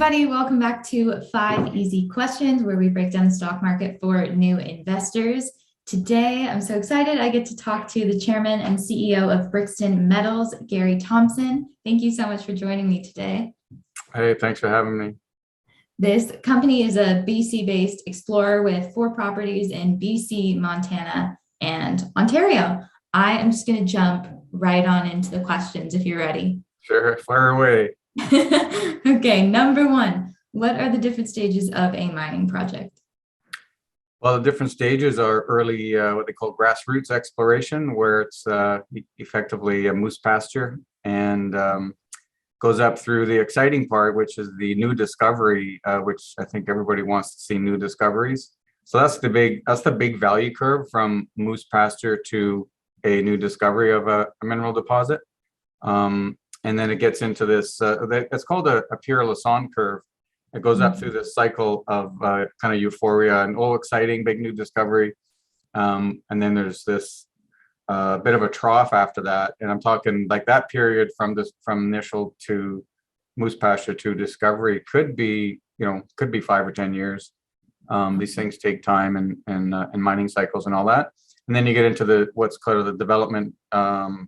everybody. Welcome back to 5 Easy Questions, where we break down the stock market for new investors. Today, I'm so excited. I get to talk to the chairman and CEO of Brixton Metals, Gary Thompson. Thank you so much for joining me today. Hey, thanks for having me. This company is a BC-based explorer with 4 properties in BC, Montana, and Ontario. I am just going to jump right on into the questions if you're ready. Sure, fire away. Okay, number 1. What are the different stages of a mining project? Well, the different stages are early, what they call grassroots exploration, where it's effectively a moose pasture, and goes up through the exciting part, which is the new discovery, which I think everybody wants to see new discoveries. So that's the big value curve from moose pasture to a new discovery of a mineral deposit. And then it gets into this, it's called a Pierre-Lassonde curve. It goes up through this cycle of kind of euphoria and exciting, big new discovery. And then there's this bit of a trough after that. And I'm talking like that period from initial to moose pasture to discovery could be 5 or 10 years. These things take time and mining cycles and all that. And then you get into what's called the development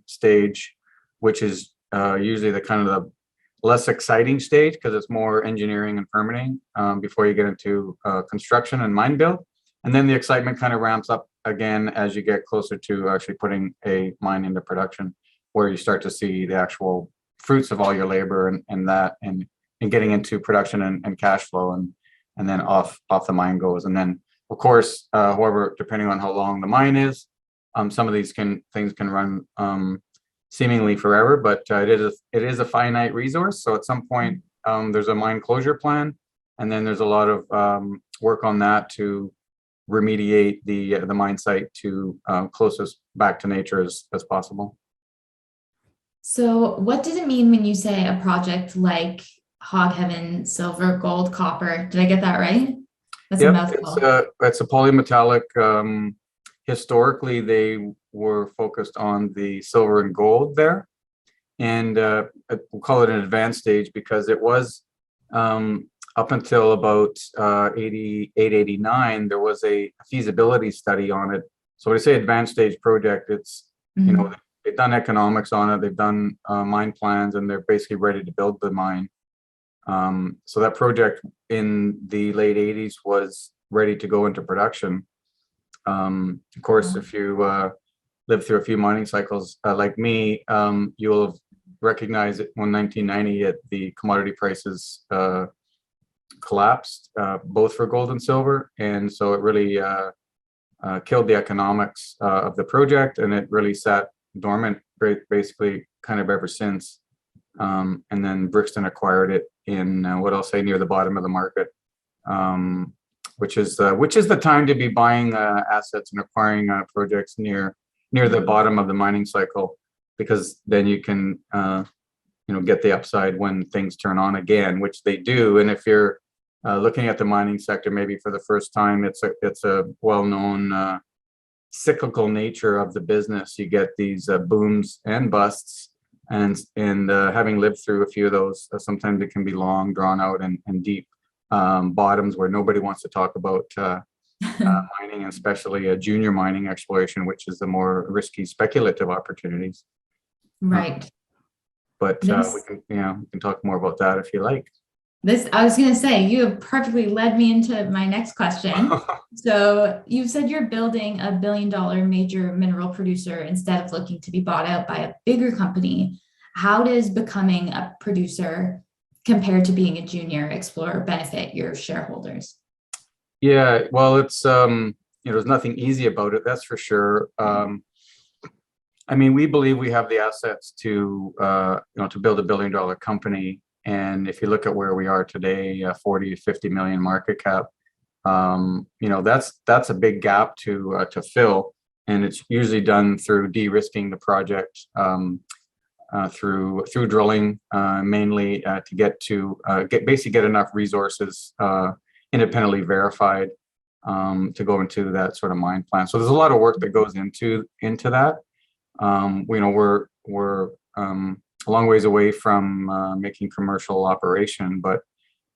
stage, which is usually the kind of the less exciting stage, because it's more engineering and permitting before you get into construction and mine build. And then the excitement kind of ramps up again as you get closer to actually putting a mine into production, where you start to see the actual fruits of all your labor and getting into production and cash flow, and then off the mine goes. And then of course, however, depending on how long the mine is, some of these things can run seemingly forever, but it is a finite resource. So at some point, there's a mine closure plan, and then there's a lot of work on that to remediate the mine site to closest back to nature as possible. So what does it mean when you say a project like Hog Heaven, silver, gold, copper? Did I get that right? That's a mouthful. It's a polymetallic. Historically, they were focused on the silver and gold there, and we'll call it an advanced stage because it was up until about 88, 89, there was a feasibility study on it. So when I say advanced stage project, it's they've done economics on it, they've done mine plans, and they're basically ready to build the mine. So that project in the late 80s was ready to go into production. Of course, if you lived through a few mining cycles like me, you'll have recognized it when 1990 the commodity prices collapsed, both for gold and silver, and so it really killed the economics of the project, and it really sat dormant basically kind of ever since. And then Brixton acquired it in what I'll say near the bottom of the market. Which is the time to be buying assets and acquiring projects near the bottom of the mining cycle, because then you can get the upside when things turn on again, which they do. And if you're looking at the mining sector maybe for the first time, it's a well-known cyclical nature of the business. You get these booms and busts, and having lived through a few of those, sometimes it can be long, drawn out, and deep. Bottoms where nobody wants to talk about mining, and especially a junior mining exploration, which is the more risky speculative opportunities. Right. But we can talk more about that if you like. I was going to say, you have perfectly led me into my next question. So you've said you're building a $1 billion major mineral producer instead of looking to be bought out by a bigger company. How does becoming a producer compared to being a junior explorer benefit your shareholders? Yeah, well, it's there's nothing easy about it, that's for sure. I mean, we believe we have the assets to build a $1 billion company, and if you look at where we are today, 40 to 50 million market cap, that's a big gap to fill, and it's usually done through de-risking the project. Through drilling, mainly to get enough resources independently verified to go into that sort of mine plan. So there's a lot of work that goes into that. We're a long ways away from making commercial operation, but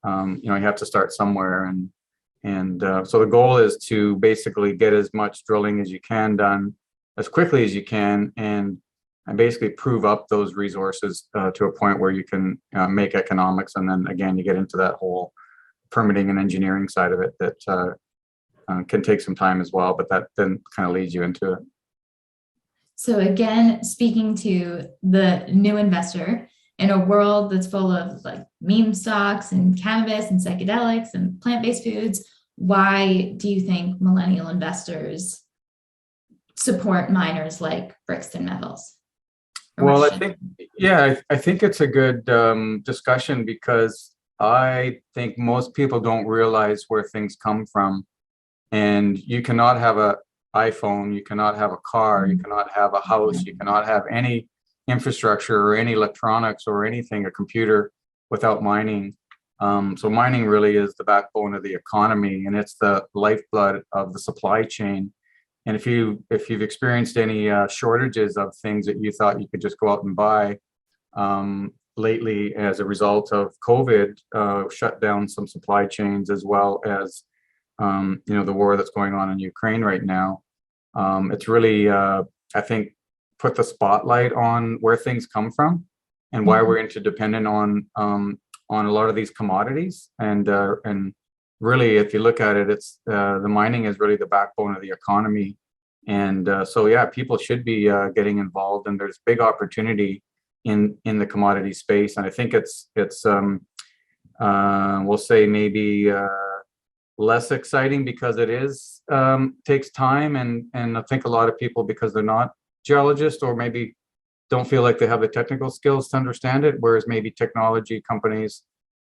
you have to start somewhere, and so the goal is to basically get as much drilling as you can done as quickly as you can, and basically prove up those resources to a point where you can make economics, and then again you get into that whole permitting and engineering side of it that can take some time as well, but that then kind of leads you into it. So again, speaking to the new investor in a world that's full of like meme stocks and cannabis and psychedelics and plant-based foods, why do you think millennial investors support miners like Brixton Metals? Well, I think it's a good discussion, because I think most people don't realize where things come from. And you cannot have an iPhone, you cannot have a car, you cannot have a house, you cannot have any infrastructure or any electronics or anything, a computer, without mining. So mining really is the backbone of the economy, and it's the lifeblood of the supply chain. And if you've experienced any shortages of things that you thought you could just go out and buy lately as a result of COVID, shut down some supply chains, as well as the war that's going on in Ukraine right now. It's really, I think, put the spotlight on where things come from and why we're interdependent on a lot of these commodities. And really, if you look at it, it's the mining is really the backbone of the economy. And so, yeah, people should be getting involved, and there's big opportunity in the commodity space. And I think it's we'll say maybe less exciting because it is takes time, and I think a lot of people, because they're not geologists or maybe don't feel like they have the technical skills to understand it, whereas maybe technology companies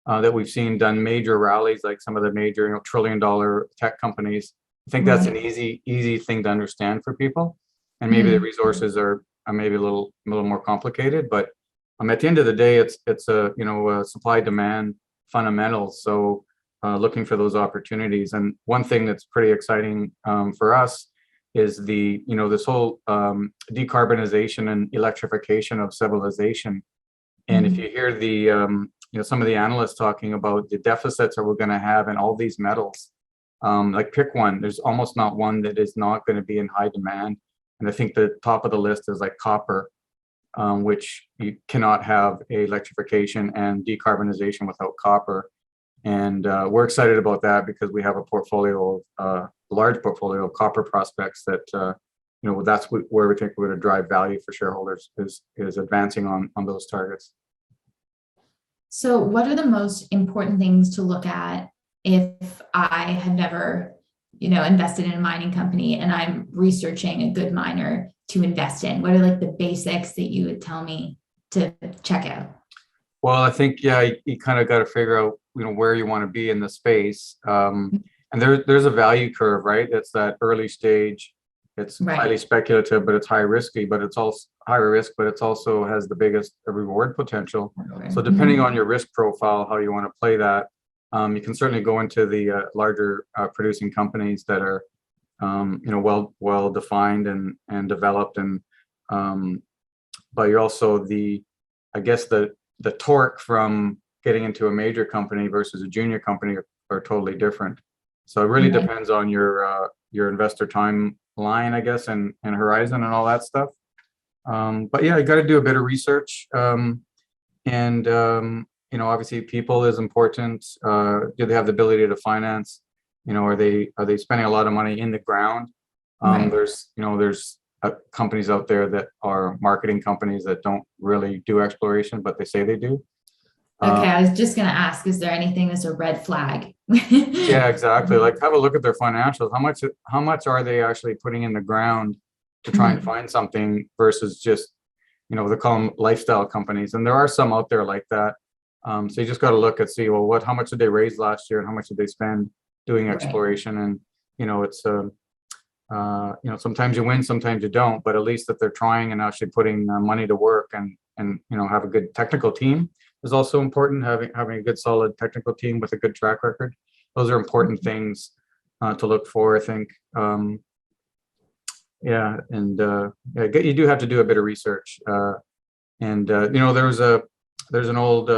that we've seen done major rallies, like some of the major trillion-dollar tech companies, I think that's an easy thing to understand for people, and maybe the resources are maybe a little more complicated, but at the end of the day, it's a supply demand fundamentals. So looking for those opportunities. And one thing that's pretty exciting for us is this whole decarbonization and electrification of civilization. And if you hear some of the analysts talking about the deficits that we're going to have in all these metals, like pick one, there's almost not one that is not going to be in high demand. And I think the top of the list is like copper, which you cannot have electrification and decarbonization without copper. And we're excited about that because we have a large portfolio of copper prospects that that's where we think we're going to drive value for shareholders, is advancing on those targets. So what are the most important things to look at if I have never invested in a mining company and I'm researching a good miner to invest in? What are like the basics that you would tell me to check out? Well, I think, you kind of got to figure out, where you want to be in the space. And there's a value curve, right? It's that early stage. It's highly speculative, but it's high risky, but it's also high risk, but it's also has the biggest reward potential. So depending on your risk profile, how you want to play that, you can certainly go into the larger producing companies that are, well defined and developed, and but you're also the torque from getting into a major company versus a junior company are totally different. So it really depends on your investor timeline, I guess, and horizon and all that stuff. But yeah, you got to do a bit of research, and obviously people is important. Do they have the ability to finance? Are they spending a lot of money in the ground? There's companies out there that are marketing companies that don't really do exploration, but they say they do. Okay, I was just going to ask, is there anything that's a red flag? Yeah, exactly. Like, have a look at their financials. How much are they actually putting in the ground to try and find something versus just, they call them lifestyle companies. And there are some out there like that. So you just got to look and see, well, how much did they raise last year and how much did they spend doing exploration? And, it's, sometimes you win, sometimes you don't, but at least that they're trying and actually putting money to work, and have a good technical team is also important. Having a good solid technical team with a good track record. Those are important things to look for, I think. You do have to do a bit of research. There's an old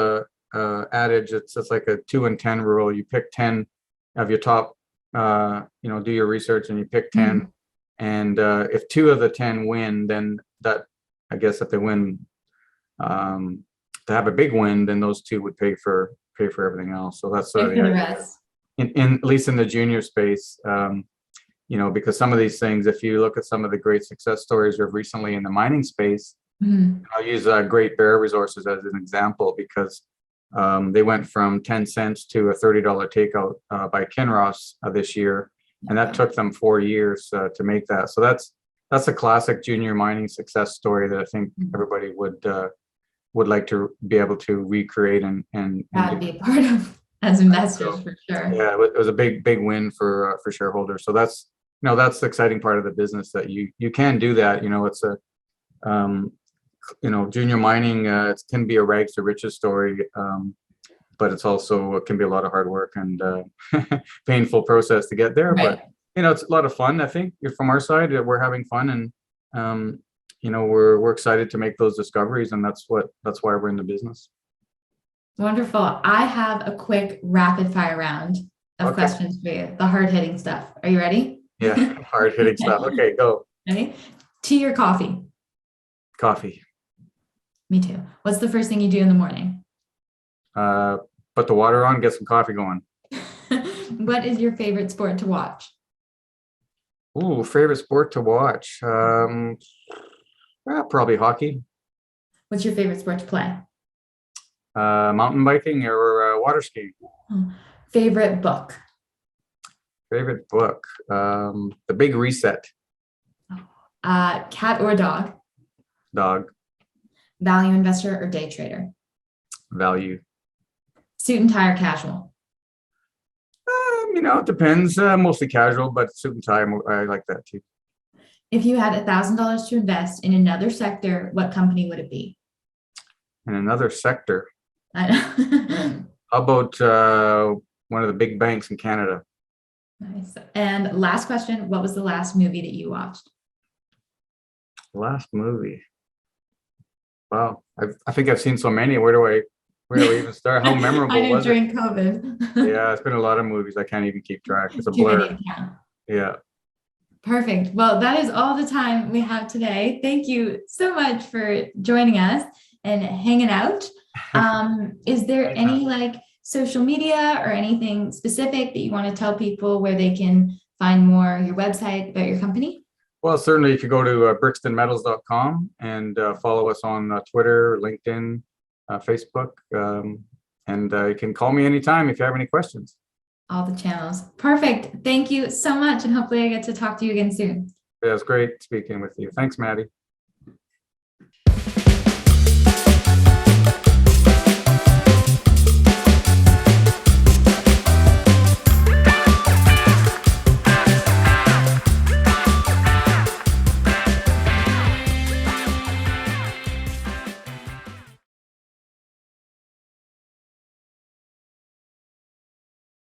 adage. It's just like a 2 and 10 rule. You pick 10 of your top, do your research and you pick 10. And if 2 of the 10 win, then that, I guess if they win, to have a big win, then those 2 would pay for everything else. So that's sort of the idea. In at least in the junior space, because some of these things, if you look at some of the great success stories of recently in the mining space, I'll use Great Bear Resources as an example, because they went from 10 cents to a $30 takeout by Kinross this year, and that took them 4 years to make that. So that's a classic junior mining success story that I think everybody would like to be able to recreate and be a part of as investors, for sure. Yeah, it was a big win for shareholders. So that's the exciting part of the business, that you can do that. It's a junior mining, it can be a rags to riches story, but it can be a lot of hard work and painful process to get there. Right. But it's a lot of fun. I think from our side, we're having fun, and we're excited to make those discoveries, and that's why we're in the business. Wonderful. I have a quick rapid fire round of questions for you. The hard hitting stuff. Are you ready? Yeah, hard hitting stuff. Okay, go. Ready? Tea or coffee? Coffee. Me too. What's the first thing you do in the morning? Put the water on, get some coffee going. What is your favorite sport to watch? Ooh, favorite sport to watch? Probably hockey. What's your favorite sport to play? Mountain biking or water skiing. Favorite book? Favorite book? The Big Reset. Cat or dog? Dog. Value investor or day trader? Value. Suit and tie or casual? It depends. Mostly casual, but suit and tie, I like that too. If you had $1,000 to invest in another sector, what company would it be? In another sector? I know. How about one of the big banks in Canada? Nice. And last question, what was the last movie that you watched? Last movie? Wow, I think I've seen so many. Where do I even start? How memorable I know, was during it? COVID. Yeah, it's been a lot of movies. I can't even keep track. It's a blur. Yeah. Perfect. Well, that is all the time we have today. Thank you so much for joining us and hanging out. Is there any social media or anything specific that you want to tell people where they can find more, your website, about your company? Well, certainly if you go to BrixtonMetals.com and follow us on Twitter, LinkedIn, Facebook, and you can call me anytime if you have any questions. All the channels. Perfect. Thank you so much. And hopefully I get to talk to you again soon. Yeah, it was great speaking with you. Thanks, Maddy.